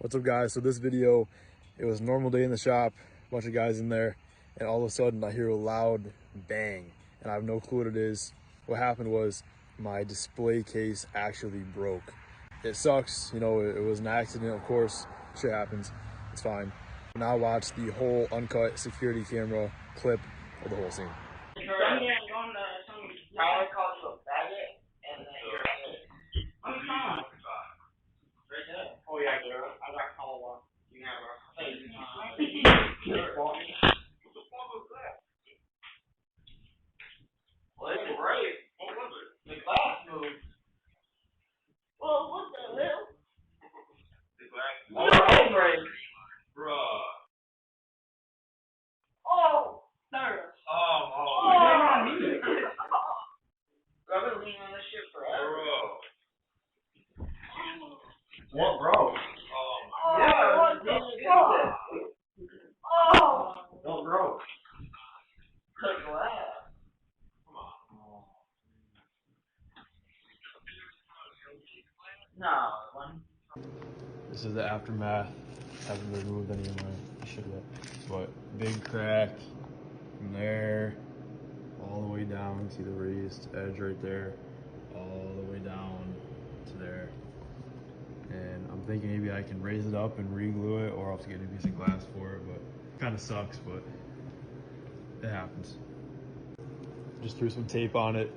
What's up, guys? So this video, it was a normal day in the shop, a bunch of guys in there, and all of a sudden I hear a loud bang, and I have no clue what it is. What happened was my display case actually broke. It sucks, you know, it was an accident, of course, shit happens, it's fine. Now watch the whole uncut security camera clip of the whole scene. Tyler called you a faggot, and then you're I'm fine. Right there. Oh yeah, girl. I got call one. You have a face. What the fuck was that? Well, it's great. What was it? The glass moved. Well, what the hell? The glass moved. Oh, great. Bruh. Oh, there. I've been leaning on this shit forever. Bro. What broke? Yeah, what the fuck? Oh! What broke? The glass. Come on. No, one. This is the aftermath. Haven't removed any of my shit yet. But big crack from there all the way down. See the raised edge right there, all the way down to there. And I'm thinking maybe I can raise it up and re-glue it, or I'll have to get a piece of glass for it. But kind of sucks, but it happens. Just threw some tape on it,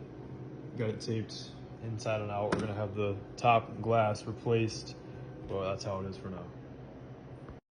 got it taped inside and out. We're gonna have the top glass replaced, but that's how it is for now.